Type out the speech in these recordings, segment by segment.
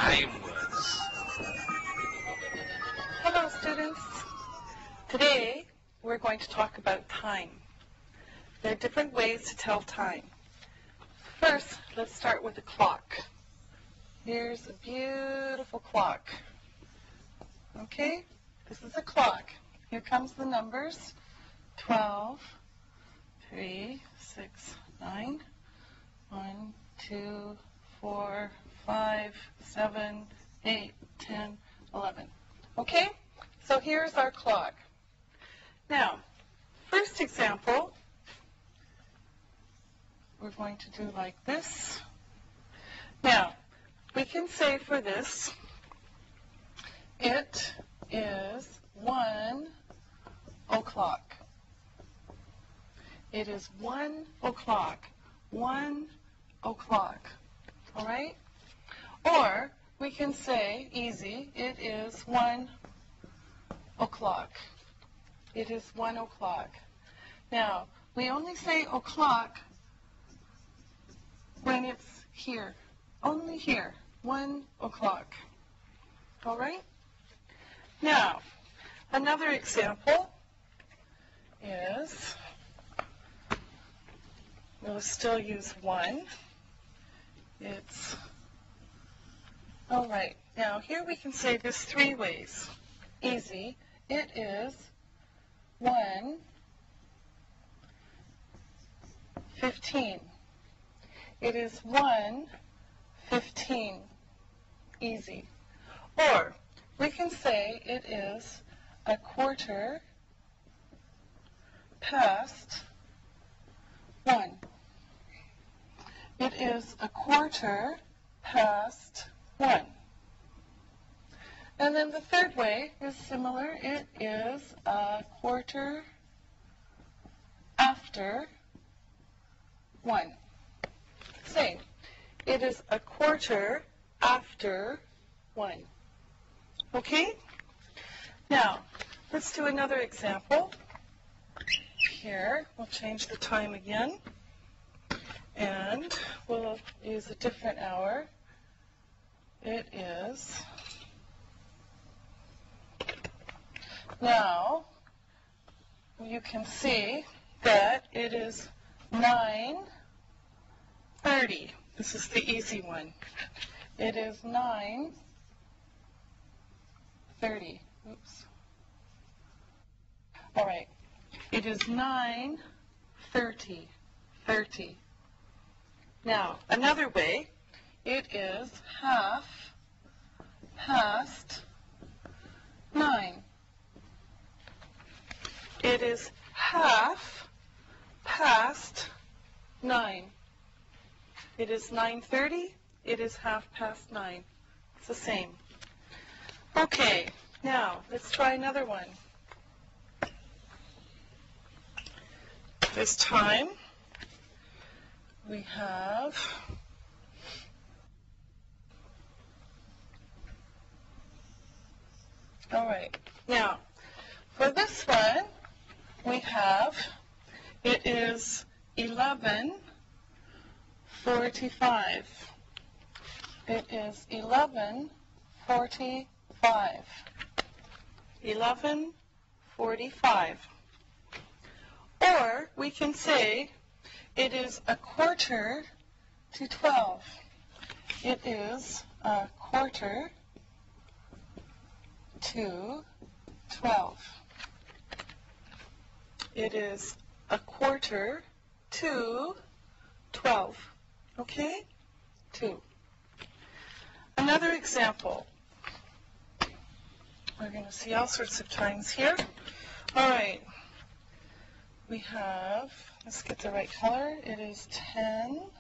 time was. Hello, students. Today, we're going to talk about time. There are different ways to tell time. First, let's start with a clock. Here's a beautiful clock. Okay, this is a clock. Here comes the numbers. 12, 3, 6, 9, 1, 2, 4, 5, 7, 8, 10, 11. Okay, so here's our clock. Now, first example, we're going to do like this. Now, we can say for this, it is 1 o'clock. It is 1 o'clock. 1 o'clock. All right? Or we can say, easy, it is 1 o'clock. It is 1 o'clock. Now, we only say o'clock when it's here. Only here. 1 o'clock. All right? Now, another example is, we'll still use 1. It's, all right. Now, here we can say this 3 ways. Easy. It is 1:15. It is 1:15. Easy. Or we can say it is 1:15. It is 1:15. And then the third way is similar. It is 1:15. Same. It is 1:15. Okay? Now, let's do another example. Here, we'll change the time again. And we'll use a different hour. It is, now, you can see that it is 9:30. This is the easy one. It is 9:30. Oops. All right. It is 9:30. 30. Now, another way, it is 9:30. It is 9:30. It is 9:30. It is 9:30. It's the same. Okay, now let's try another one. This time we have all right. Now, for this one, we have, it is 11:45. It is 11:45. 11:45. Or we can say it is 11:45. It is 11:45. It is 11:45. Okay? 2. Another example. We're going to see all sorts of times here. All right. We have, let's get the right color. It is 10.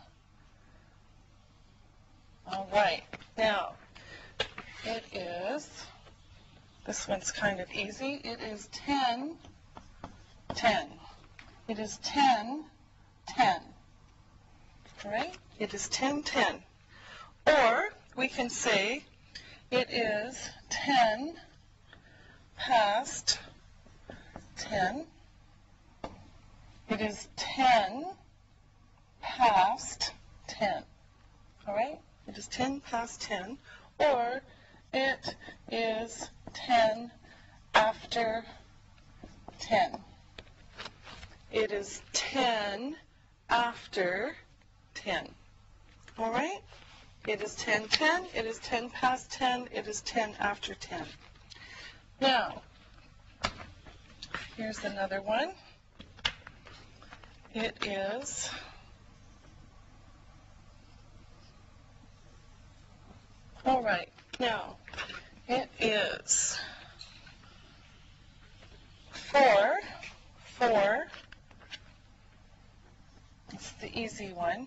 All right. Now, it is, this one's kind of easy. It is 10:10. It is 10:10. All right? It is 10:10. Or we can say it is 10:10. It is 10:10. All right? It is 10:10. or it is 10 after 10. It is 10 after 10. All right? It is 10:10. It is 10 past 10. It is 10 after 10. Now, here's another one. It is all right. Now, it is 4. It's the easy one.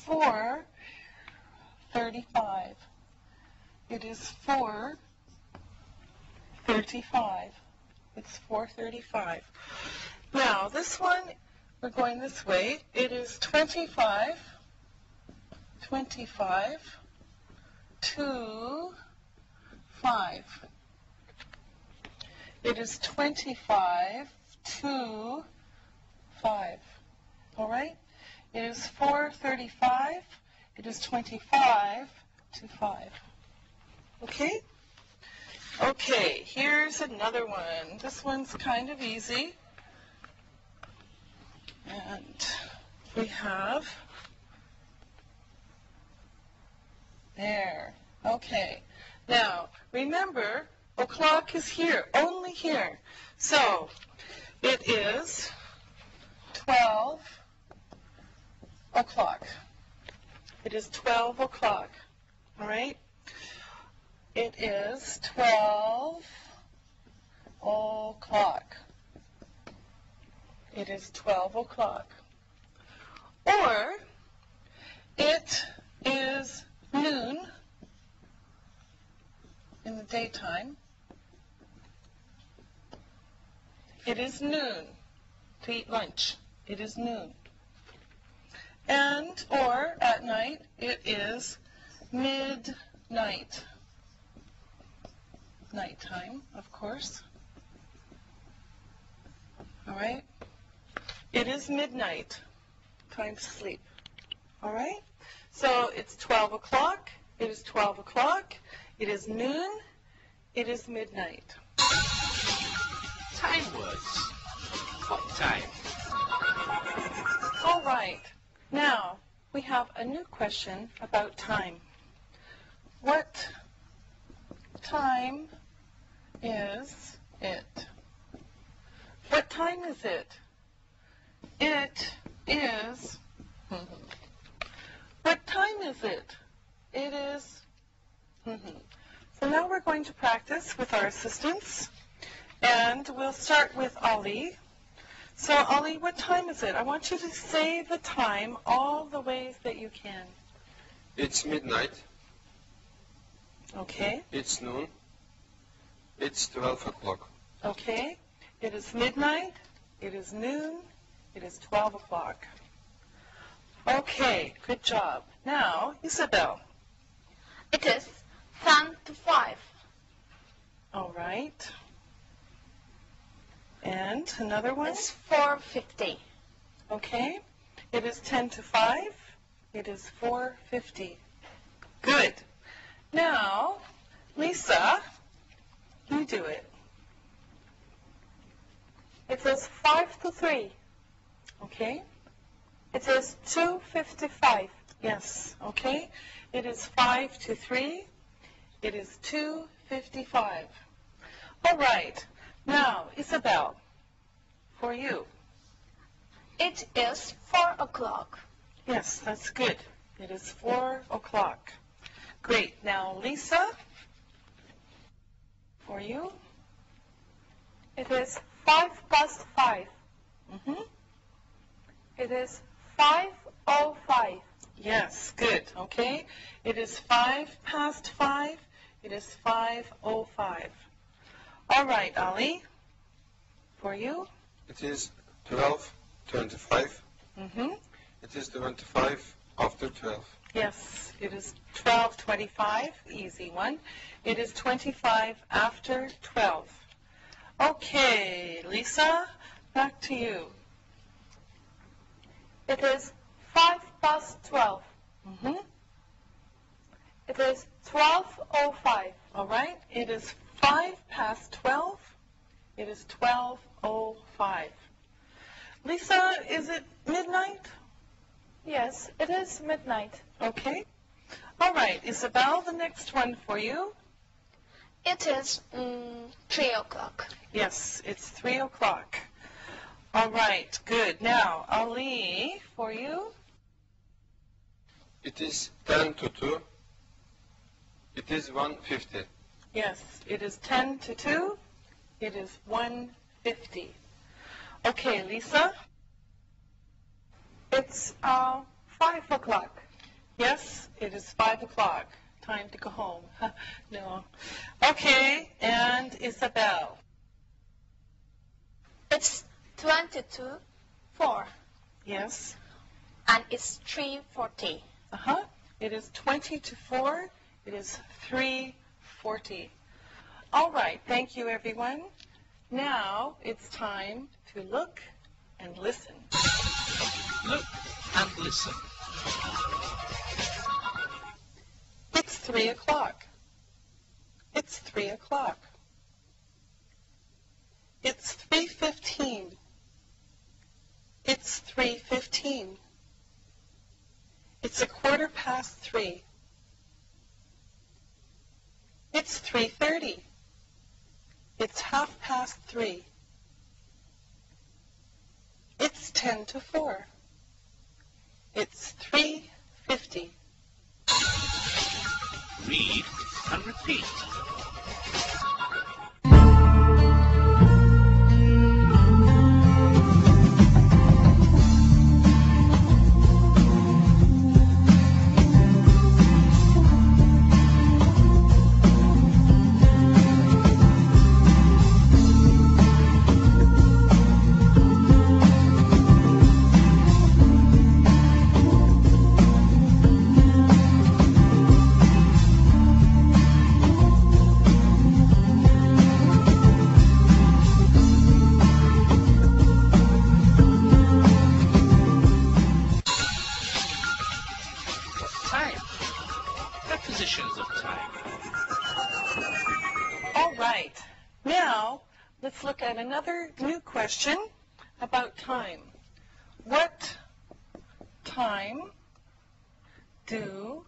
4:35. It is 4:35. It's 4:35. Now, this one, we're going this way. It is 25 to 5. It is 25 to 5. All right? It is 4:35. It is 25 to 5. Okay? Okay, here's another one. This one's kind of easy. And we have there. Okay. Now, remember, o'clock is here, only here. So, it is 12 o'clock. It is 12 o'clock. All right? It is 12 o'clock. It is 12 o'clock. Or, it is noon in the daytime. It is noon to eat lunch. It is noon. And, or at night, it is midnight. Nighttime, of course. All right? It is midnight. Time to sleep. All right? So it's 12 o'clock. It is 12 o'clock. It is noon. It is midnight. Time words. What time? All right. Now, we have a new question about time. What time is it? What time is it? It is... What time is it? It is... So now we're going to practice with our assistants. And we'll start with Ali. So, Ali, what time is it? I want you to say the time all the ways that you can. It's midnight. Okay. It's noon. It's 12 o'clock. Okay. It is midnight. It is noon. It is 12 o'clock. Okay. Good job. Now, Isabel. It is 10 to 5. All right. And another one? It's 4:50. Okay. It is 10 to 5. It is 4:50. Good. Now, Lisa, you do it. It is 5 to 3. Okay. It is 2:55. Yes. Okay. It is 5 to 3. It is 2:55. All right. Now, Isabel, for you. It is 4 o'clock. Yes, that's good. It is 4 o'clock. Great. Now, Lisa, for you. It is 5 past 5. It is 5:05. Yes, good. Okay. It is 5 past 5. It is 5:05. All right, Ali, for you. It is 12:25. It is 25 after 12. Yes, it is 12:25, easy one. It is 25 after 12. Okay, Lisa, back to you. It is 5 past 12. It is 12:05. All right, it is 12:05. It is 12:05. Lisa, is it midnight? Yes, it is midnight. Okay. All right, Isabel, the next one for you. It is 3 o'clock. Yes, it's 3 o'clock. All right, good. Now, Ali, for you. It is 10 to 2. It is 1:50. Yes, it is 10 to 2. It is 1:50. Okay, Lisa. It's 5 o'clock. Yes, it is 5 o'clock. Time to go home. No. Okay, and Isabel. It's 22:04, Yes. and it's 3:40. Uh-huh. It is 20 to 4. It is 3:40. All right, thank you, everyone. Now it's time to look and listen. Look and listen. It's 3 o'clock. It's 3 o'clock. It's 3:15. It's 3:15. It's 3:15. It's 3:30. It's 3:30. It's 10 to 4. It's 3:50. Read and repeat. Time. Prepositions of time. All right. Now, let's look at another new question about time. What time do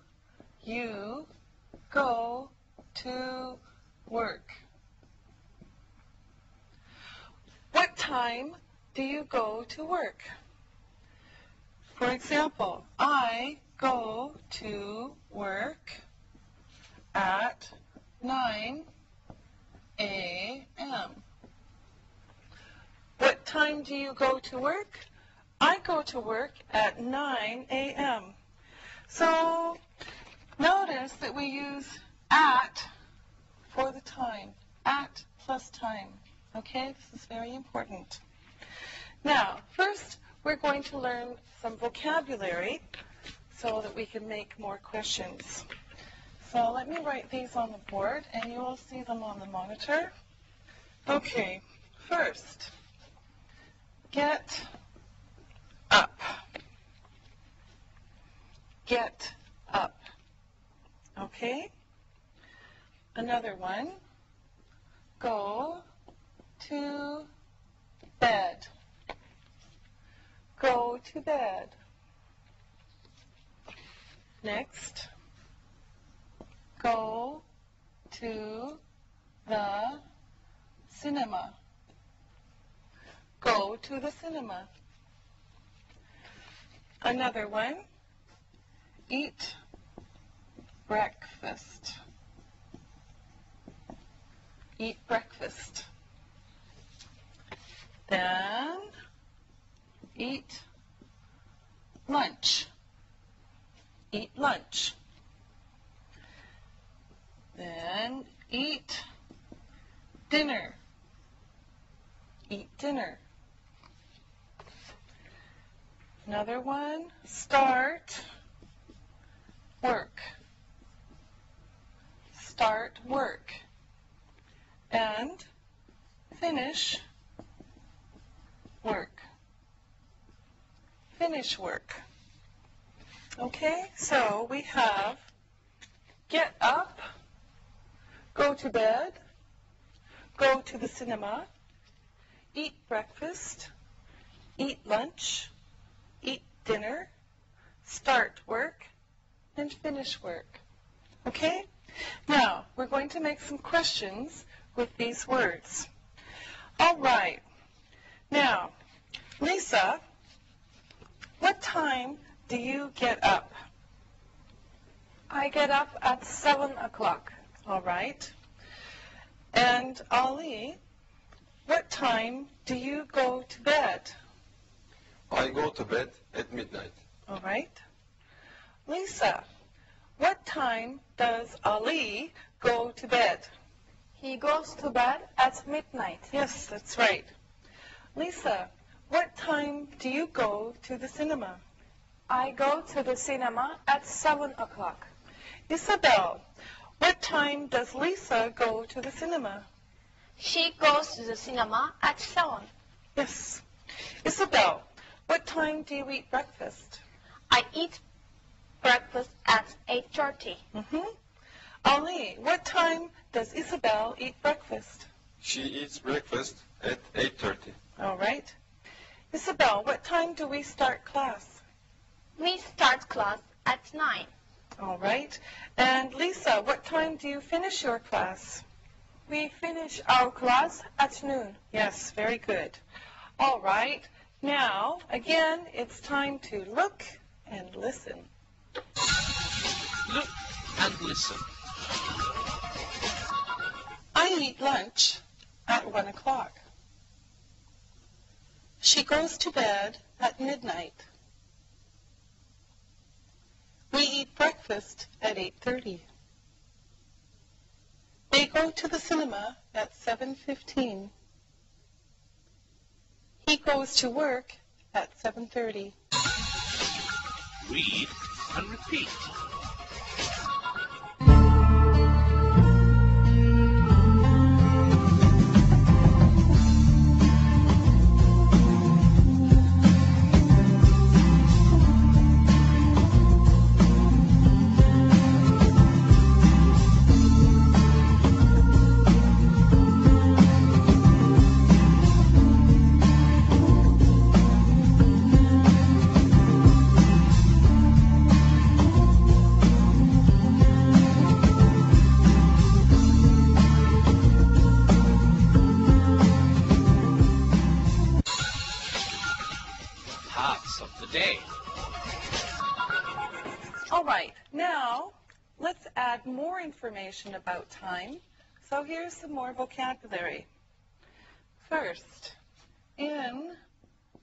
you go to work? What time do you go to work? For example, I go to work at 9 a.m. What time do you go to work? I go to work at 9 a.m. So notice that we use at for the time. At plus time. Okay, this is very important. Now, first we're going to learn some vocabulary so that we can make more questions. So let me write these on the board and you will see them on the monitor. Okay, first, get up. Get up. Okay? Another one, go to bed. Go to bed. Next, go to the cinema. Go to the cinema. Another one, eat breakfast. Eat breakfast. Then eat lunch. Eat lunch. Then eat dinner. Eat dinner. Another one, start work. Start work. And finish work. Finish work. Okay, so we have get up, go to bed, go to the cinema, eat breakfast, eat lunch, eat dinner, start work, and finish work. Okay? Now, we're going to make some questions with these words. All right. Now, Lisa, what time do you get up? I get up at 7 o'clock. All right. And Ali, what time do you go to bed? I go to bed at midnight. All right. Lisa, what time does Ali go to bed? He goes to bed at midnight. Yes, that's right. Lisa, what time do you go to the cinema? I go to the cinema at 7 o'clock. Isabel, what time does Lisa go to the cinema? She goes to the cinema at 7. Yes. Isabel, what time do you eat breakfast? I eat breakfast at 8:30. Ali, what time does Isabel eat breakfast? She eats breakfast at 8:30. All right. Isabel, what time do we start class? We start class at 9. All right. And Lisa, what time do you finish your class? We finish our class at noon. Yes, very good. All right. Now, again, it's time to look and listen. Look and listen. I eat lunch at 1 o'clock. She goes to bed at midnight. We eat breakfast at 8:30. They go to the cinema at 7:15. He goes to work at 7:30. Read and repeat. Parts of the day. All right, now let's add more information about time. So here's some more vocabulary. First, in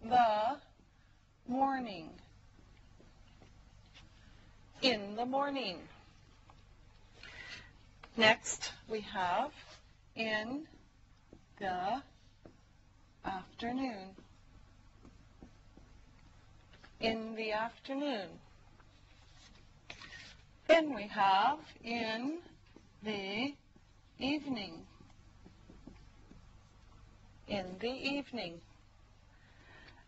the morning. In the morning. Next, we have in the afternoon. In the afternoon. Then we have in the evening. In the evening.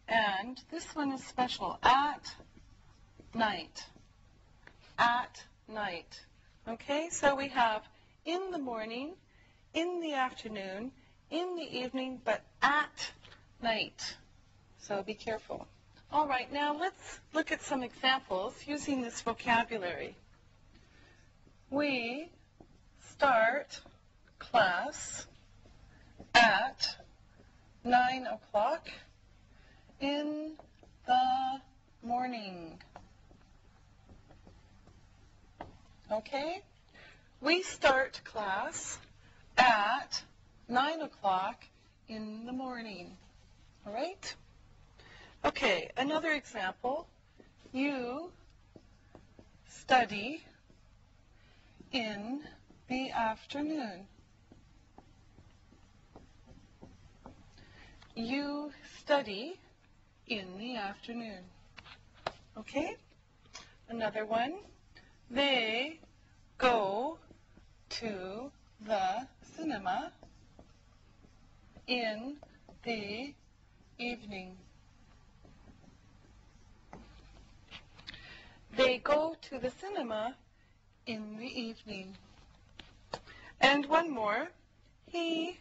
And this one is special. At night. At night. Okay, so we have in the morning, in the afternoon, in the evening, but at night. So be careful. All right, now let's look at some examples using this vocabulary. We start class at 9 o'clock in the morning. Okay? We start class at 9 o'clock in the morning. All right? Okay, another example. You study in the afternoon. You study in the afternoon. Okay? Another one. They go to the cinema in the evening. They go to the cinema in the evening. And one more. He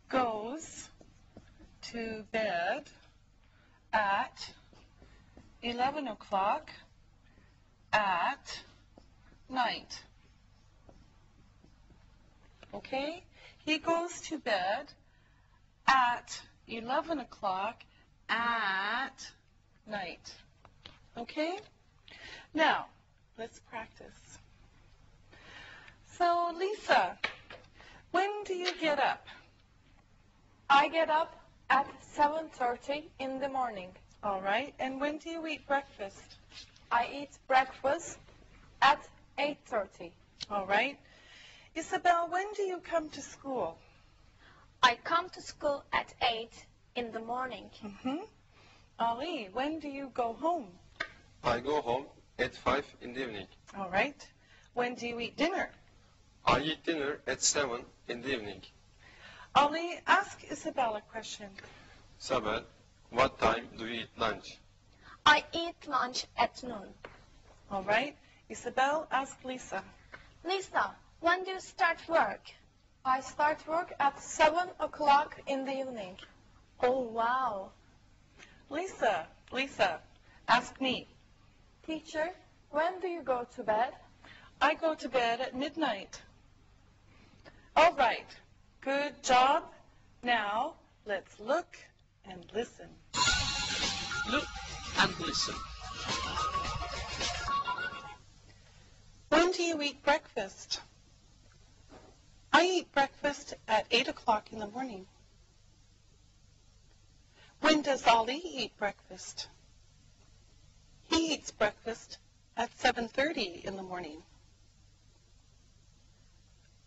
goes to bed at 11 o'clock at night. Okay? He goes to bed at 11 o'clock at night. Okay? Now, let's practice. So, Lisa, when do you get up? I get up at 7:30 in the morning. All right. And when do you eat breakfast? I eat breakfast at 8:30. All right. Isabel, when do you come to school? I come to school at 8 in the morning. Ali, when do you go home? I go home at 5 in the evening. All right. When do you eat dinner? I eat dinner at 7 in the evening. Ali, ask Isabel a question. Sabah, what time do you eat lunch? I eat lunch at noon. All right. Isabel, ask Lisa. Lisa, when do you start work? I start work at 7 o'clock in the evening. Oh, wow. Lisa, ask me. Teacher, when do you go to bed? I go to bed at midnight. All right. Good job. Now, let's look and listen. Look and listen. When do you eat breakfast? I eat breakfast at 8 o'clock in the morning. When does Ali eat breakfast? He eats breakfast at 7:30 in the morning.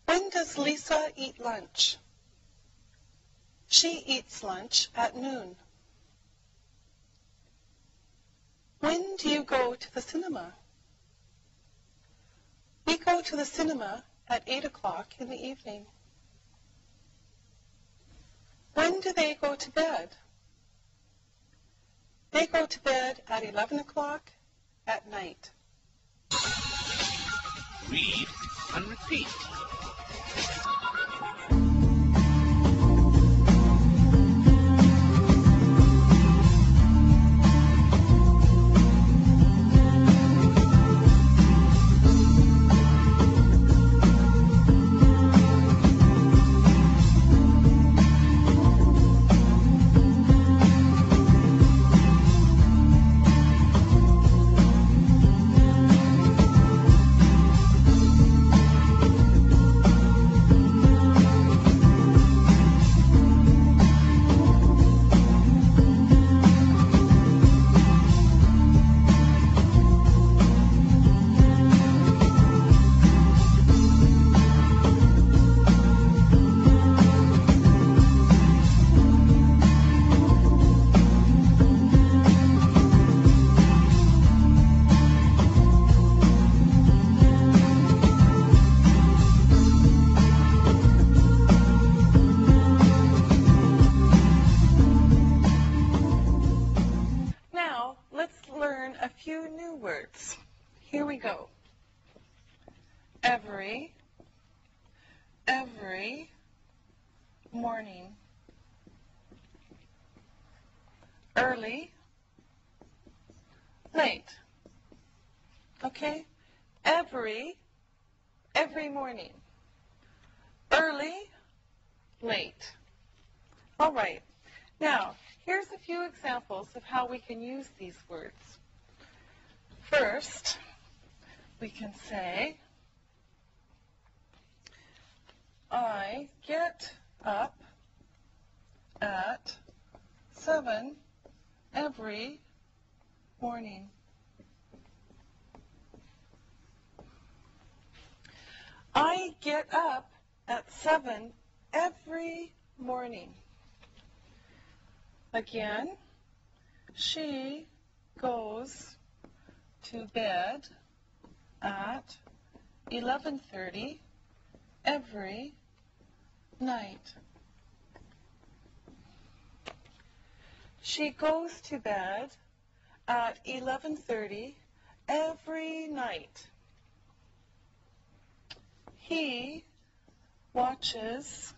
When does Lisa eat lunch? She eats lunch at noon. When do you go to the cinema? We go to the cinema at 8 o'clock in the evening. When do they go to bed? They go to bed at 11 o'clock at night. Read and repeat. Here we go. Every morning. Early, late. Okay? Every morning. Early, late. All right. Now, here's a few examples of how we can use these words. First, we can say, I get up at 7 every morning. I get up at 7 every morning. Again, she goes to bed at 11:30 every night. She goes to bed at 11:30 every night. He watches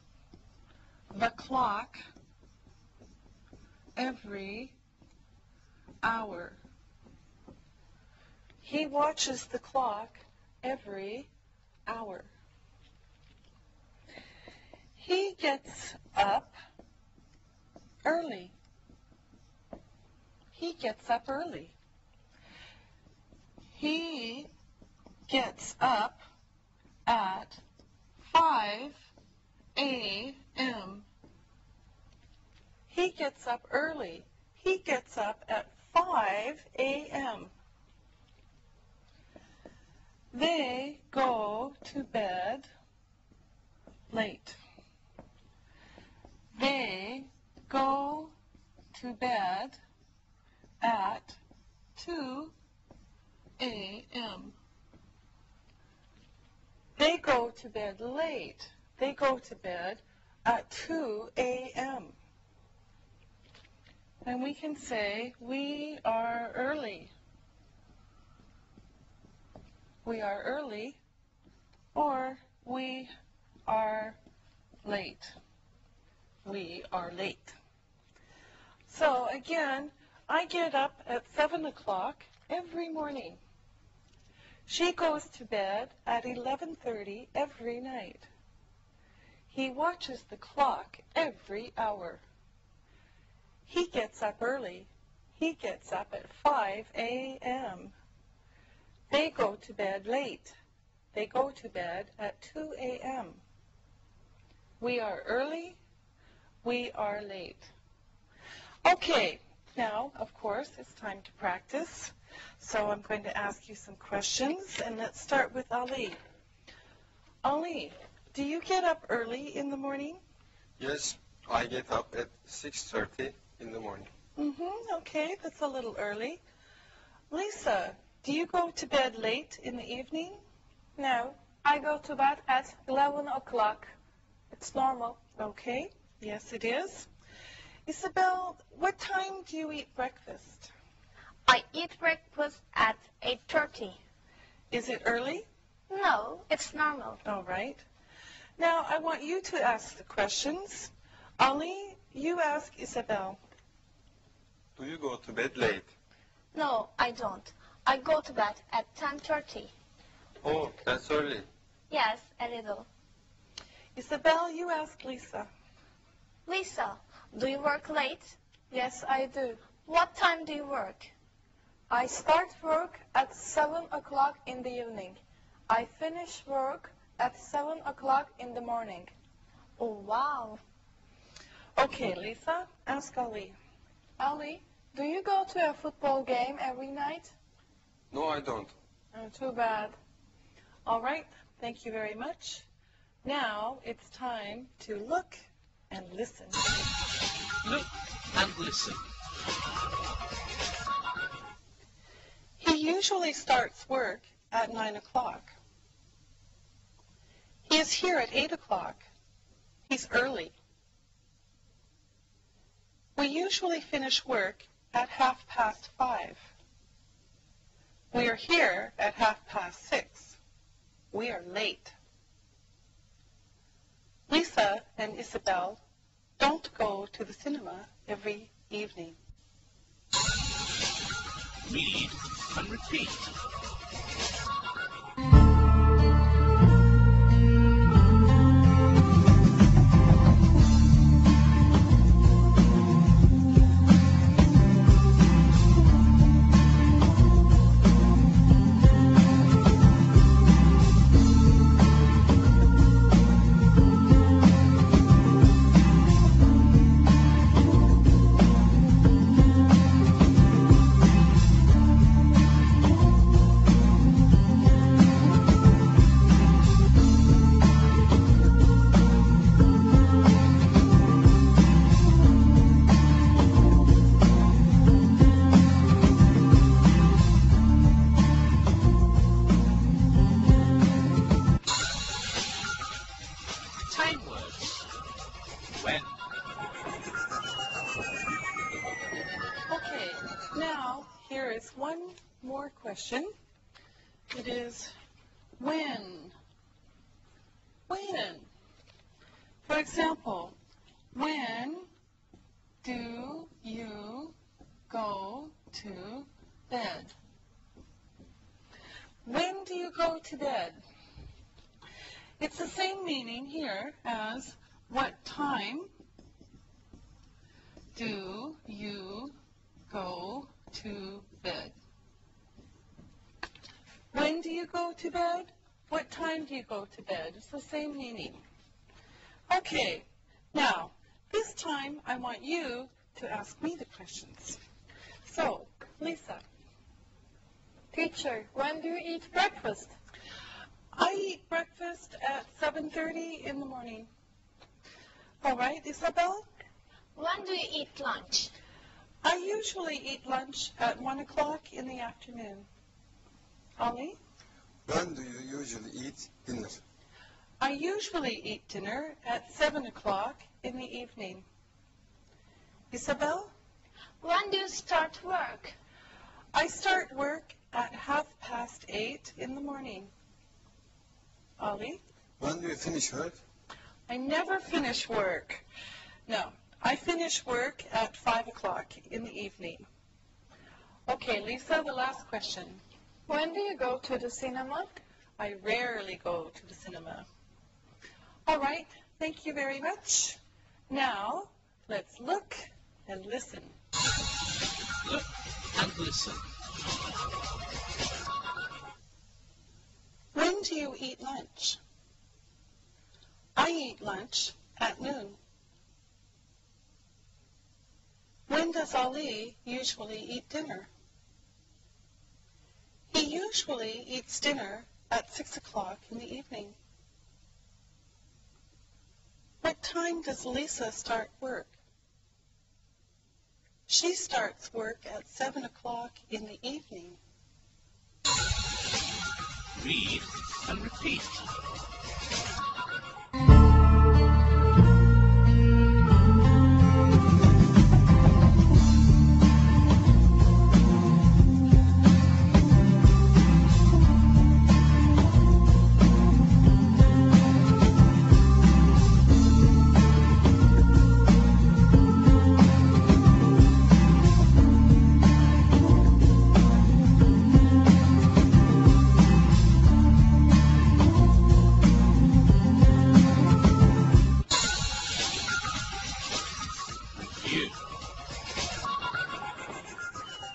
the clock every hour. He watches the clock every hour. He gets up early. He gets up early. He gets up at 5 a.m. He gets up early. He gets up at 5 a.m. They go to bed late. They go to bed at 2 a.m. They go to bed late. They go to bed at 2 a.m. And we can say, we are early. We are early, or we are late. We are late. So again, I get up at 7 o'clock every morning. She goes to bed at 11:30 every night. He watches the clock every hour. He gets up early. He gets up at 5 a.m. They go to bed late. They go to bed at 2 a.m. We are early. We are late. Okay, now, of course, it's time to practice. So I'm going to ask you some questions, and let's start with Ali. Ali, do you get up early in the morning? Yes, I get up at 6:30 in the morning. Okay, that's a little early. Lisa, do you go to bed late in the evening? No, I go to bed at 11 o'clock. It's normal. Okay, yes it is. Isabel, what time do you eat breakfast? I eat breakfast at 8:30. Is it early? No, it's normal. All right. Now I want you to ask the questions. Ali, you ask Isabel. Do you go to bed late? No, I don't. I go to bed at 10:30. Oh, that's early. Yes, a little. Isabel, you ask Lisa. Lisa, do you work late? Yes, I do. What time do you work? I start work at 7 o'clock in the evening. I finish work at 7 o'clock in the morning. Oh, wow. Okay, Lisa, ask Ali. Ali, do you go to a football game every night? No, I don't. Oh, too bad. All right, thank you very much. Now it's time to look and listen. Look and listen. He usually starts work at 9 o'clock. He is here at 8 o'clock. He's early. We usually finish work at 5:30. We are here at 6:30. We are late. Lisa and Isabel don't go to the cinema every evening. Read and repeat. Time words. When. Okay, now here is one more question. It is when. when. For example, when do you go to bed? When do you go to bed? It's the same meaning here as what time do you go to bed? When do you go to bed? What time do you go to bed? It's the same meaning. Okay, now, this time I want you to ask me the questions. So, Lisa. Teacher, when do you eat breakfast? I eat breakfast at 7:30 in the morning. All right, Isabel? When do you eat lunch? I usually eat lunch at 1 o'clock in the afternoon. Ollie? When do you usually eat dinner? I usually eat dinner at 7 o'clock in the evening. Isabel? When do you start work? I start work at 8:30 in the morning. Ollie? When do you finish work? I never finish work. No, I finish work at 5 o'clock in the evening. Okay, Lisa, the last question. When do you go to the cinema? I rarely go to the cinema. All right, thank you very much. Now, let's look and listen. Look and listen. When do you eat lunch? I eat lunch at noon. When does Ali usually eat dinner? He usually eats dinner at 6 o'clock in the evening. What time does Lisa start work? She starts work at 7 o'clock in the evening. Read and repeat.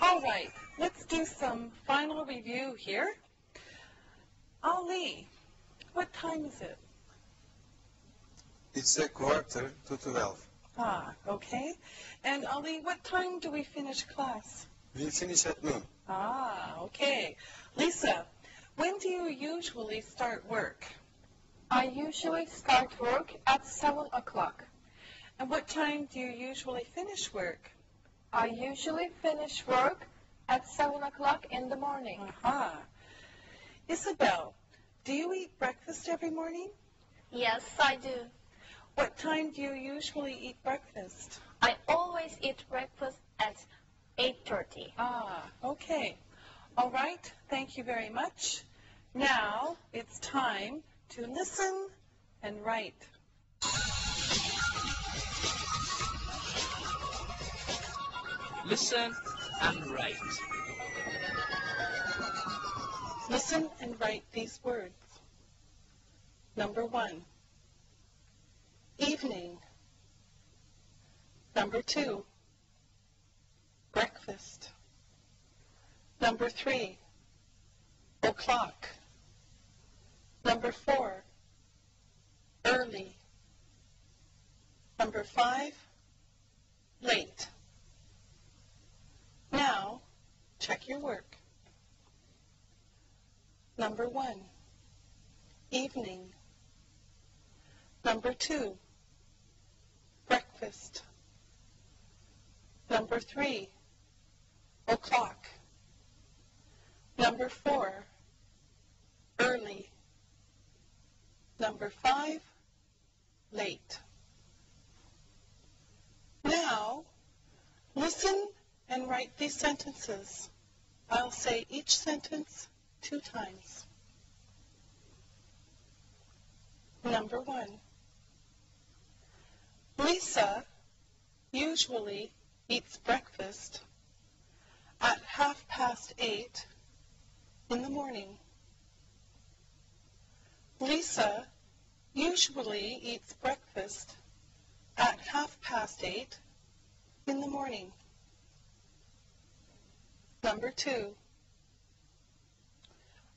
All right, let's do some final review here. Ali, what time is it? It's 11:45. Ah, okay. And Ali, what time do we finish class? We finish at noon. Ah, okay. Lisa, when do you usually start work? I usually start work at 7 o'clock. And what time do you usually finish work? I usually finish work at 7 o'clock in the morning. Aha. Isabel, do you eat breakfast every morning? Yes, I do. What time do you usually eat breakfast? I always eat breakfast at 8:30. Ah, okay. All right, thank you very much. Now it's time to listen and write. Listen and write. Listen and write these words. Number 1, evening. Number 2, breakfast. Number 3, o'clock. Number 4, early. Number 5, late. Now, check your work. Number 1, evening. Number 2, breakfast. Number 3, o'clock. Number 4, early. Number 5, late. Now, listen and write these sentences. I'll say each sentence 2 times. Number Number 1. Lisa usually eats breakfast at 8:30 in the morning. Lisa usually eats breakfast at 8:30 in the morning. Number 2.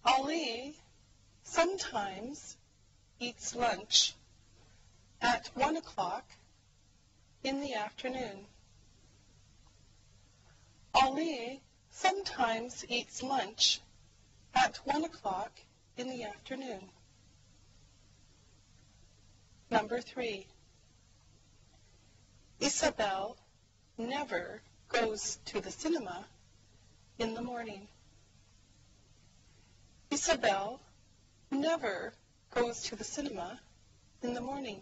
Ali sometimes eats lunch at 1 o'clock in the afternoon. Ali sometimes eats lunch at 1 o'clock in the afternoon. Number 3. Isabel never goes to the cinema in the morning. Isabel never goes to the cinema in the morning.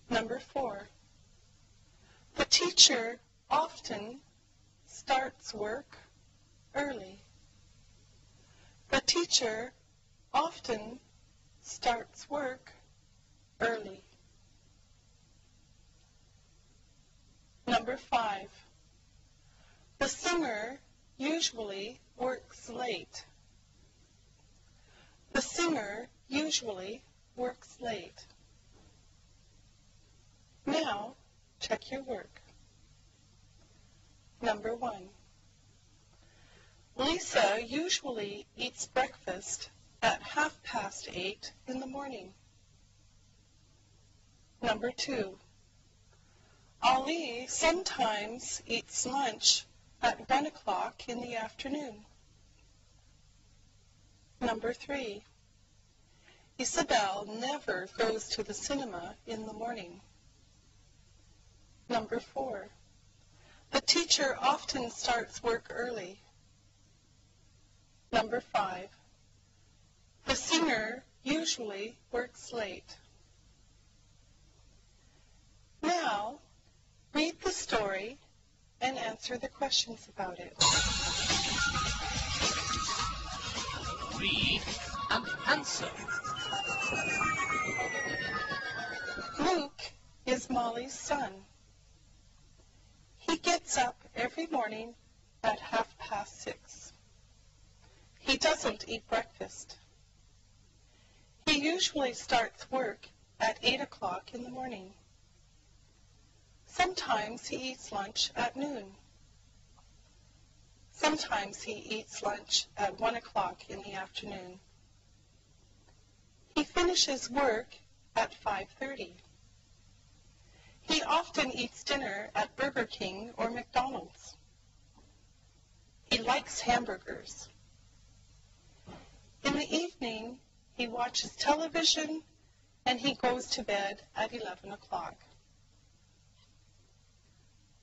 Number 4. The teacher often starts work early. The teacher often starts work early. Number 5. The singer usually works late. The singer usually works late. Now, check your work. Number 1. Lisa usually eats breakfast at 8:30 in the morning. Number 2. Ali sometimes eats lunch at 1 o'clock in the afternoon. Number 3. Isabel never goes to the cinema in the morning. Number 4. The teacher often starts work early. Number 5. The singer usually works late. Now, read the story and answer the questions about it. Read and answer. Luke is Molly's son. He gets up every morning at 6:30. He doesn't eat breakfast. He usually starts work at 8 o'clock in the morning. Sometimes he eats lunch at noon. Sometimes he eats lunch at 1 o'clock in the afternoon. He finishes work at 5:30. He often eats dinner at Burger King or McDonald's. He likes hamburgers. In the evening, he watches television and he goes to bed at 11 o'clock.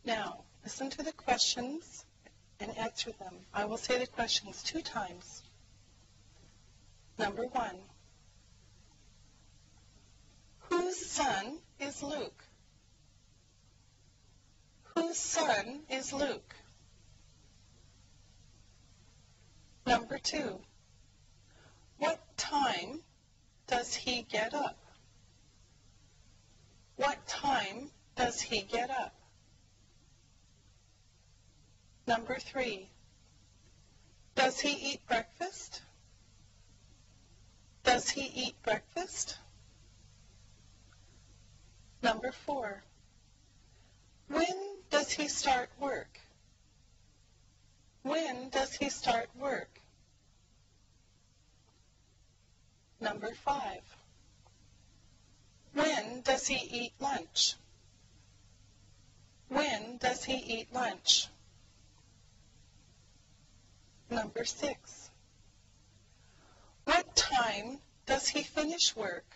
Now, listen to the questions and answer them. I will say the questions 2 times. Number 1. Whose son is Luke? Whose son is Luke? Number 2. What time does he get up? What time does he get up? Number 3. Does he eat breakfast? Does he eat breakfast? Number 4. When does he start work? When does he start work? Number 5. When does he eat lunch? When does he eat lunch? Number 6. What time does he finish work?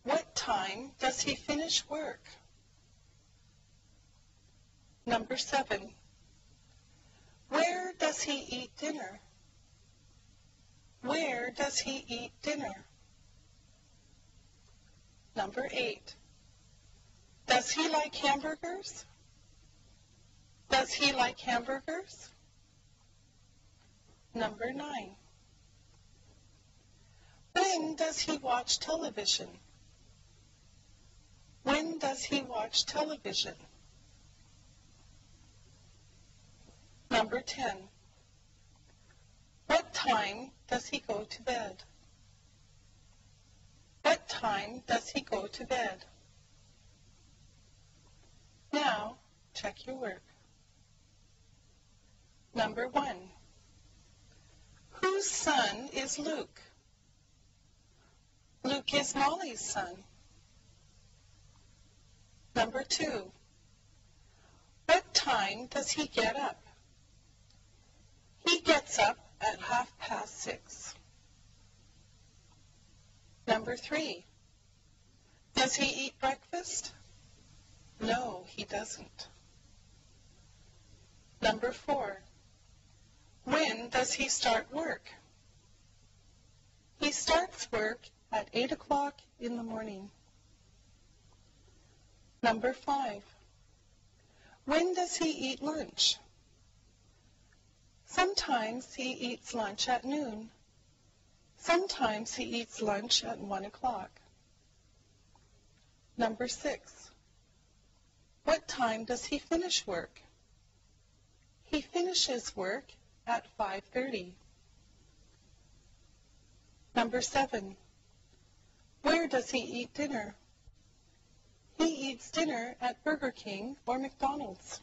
What time does he finish work? Number 7. Where does he eat dinner? Where does he eat dinner? Number 8. Does he like hamburgers? Does he like hamburgers? Number 9. When does he watch television? When does he watch television? Number 10. What time does he go to bed? What time does he go to bed? Now, check your work. Number 1. Whose son is Luke? Luke is Molly's son. Number 2. What time does he get up? He gets up at 6:30. Number 3. Does he eat breakfast? No, he doesn't. Number 4. When does he start work? He starts work at 8 o'clock in the morning. Number 5. When does he eat lunch? Sometimes he eats lunch at noon. Sometimes he eats lunch at 1 o'clock. Number 6. What time does he finish work? He finishes work at 5:30. Number 7. Where does he eat dinner? He eats dinner at Burger King or McDonald's.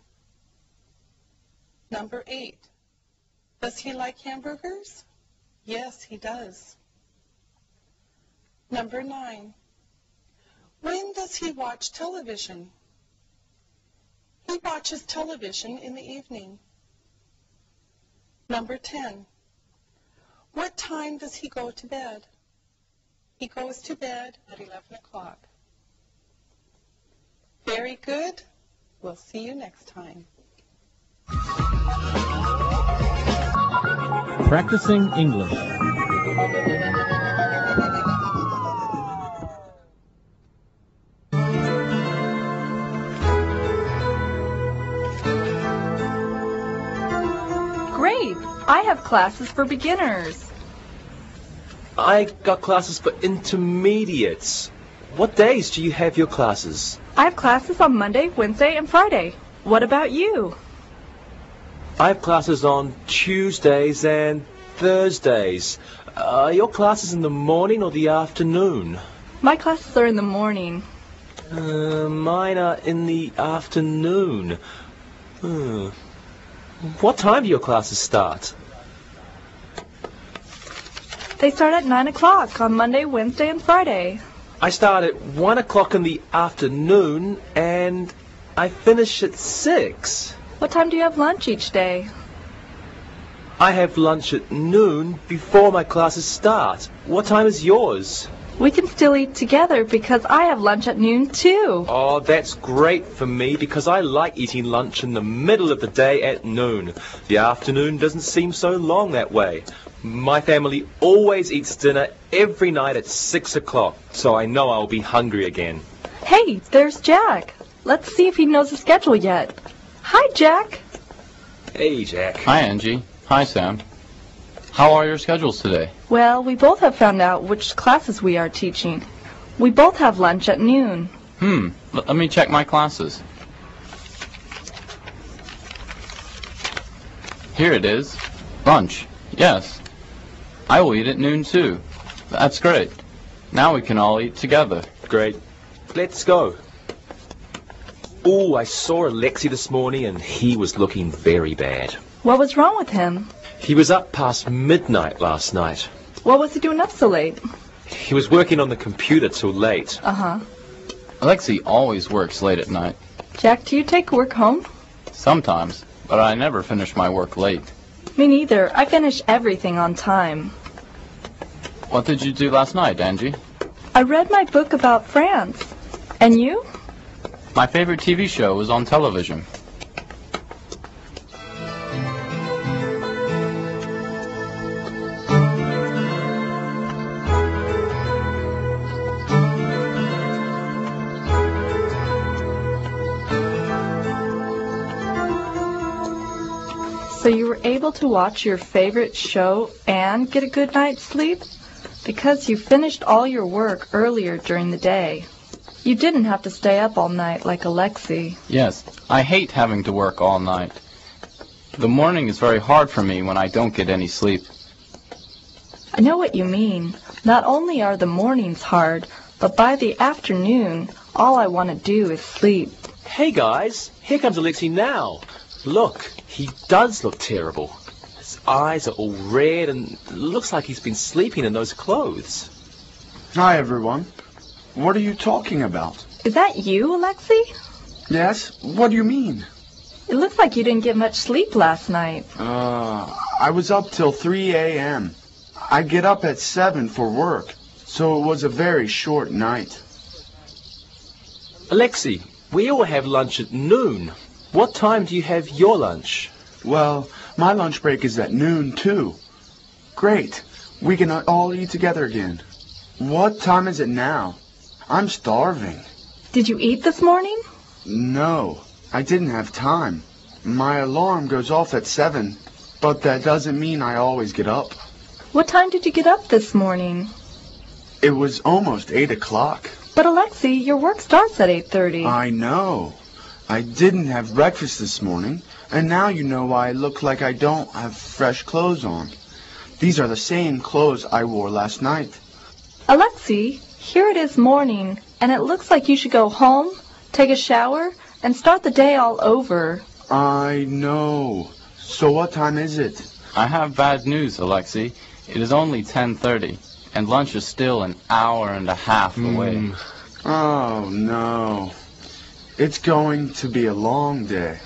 Number 8. Does he like hamburgers? Yes, he does. Number 9. When does he watch television? He watches television in the evening. Number 10. What time does he go to bed? He goes to bed at 11 o'clock. Very good. We'll see you next time. Practicing English. Great! I have classes for beginners. I got classes for intermediates. What days do you have your classes? I have classes on Monday, Wednesday, and Friday. What about you? I have classes on Tuesdays and Thursdays. Are your classes in the morning or the afternoon? My classes are in the morning. Mine are in the afternoon. What time do your classes start? They start at 9 o'clock on Monday, Wednesday, and Friday. I start at 1 o'clock in the afternoon and I finish at 6. What time do you have lunch each day? I have lunch at noon before my classes start. What time is yours? We can still eat together because I have lunch at noon too. Oh, that's great for me because I like eating lunch in the middle of the day at noon. The afternoon doesn't seem so long that way. My family always eats dinner every night at 6 o'clock, so I know I'll be hungry again. Hey, there's Jack. Let's see if he knows the schedule yet. Hi, Jack. Hey, Jack. Hi, Angie. Hi, Sam. How are your schedules today? Well, we both have found out which classes we are teaching. We both have lunch at noon. Let me check my classes. Here it is. Lunch. Yes. I will eat at noon too. That's great. Now we can all eat together. Great. Let's go. Oh, I saw Alexi this morning and he was looking very bad. What was wrong with him? He was up past midnight last night. What was he doing up so late? He was working on the computer till late. Uh-huh. Alexi always works late at night. Jack, do you take work home? Sometimes, but I never finish my work late. Me neither. I finish everything on time. What did you do last night, Angie? I read my book about France. And you? My favorite TV show was on television. So you were able to watch your favorite show and get a good night's sleep? Because you finished all your work earlier during the day. You didn't have to stay up all night like Alexei. Yes, I hate having to work all night. The morning is very hard for me when I don't get any sleep. I know what you mean. Not only are the mornings hard, but by the afternoon, all I want to do is sleep. Hey guys, here comes Alexei now. Look, he does look terrible. His eyes are all red and it looks like he's been sleeping in those clothes. Hi, everyone. What are you talking about? Is that you, Alexei? Yes? What do you mean? It looks like you didn't get much sleep last night. I was up till 3 a.m. I get up at 7 for work, so it was a very short night. Alexei, we all have lunch at noon. What time do you have your lunch? Well, my lunch break is at noon, too. Great. We can all eat together again. What time is it now? I'm starving. Did you eat this morning? No, I didn't have time. My alarm goes off at 7, but that doesn't mean I always get up. What time did you get up this morning? It was almost 8 o'clock. But Alexei, your work starts at 8:30. I know. I didn't have breakfast this morning, and now you know why I look like I don't have fresh clothes on. These are the same clothes I wore last night. Alexei, here it is morning, and it looks like you should go home, take a shower, and start the day all over. I know. So what time is it? I have bad news, Alexei. It is only 10:30, and lunch is still an hour and a half away. Oh, no. It's going to be a long day.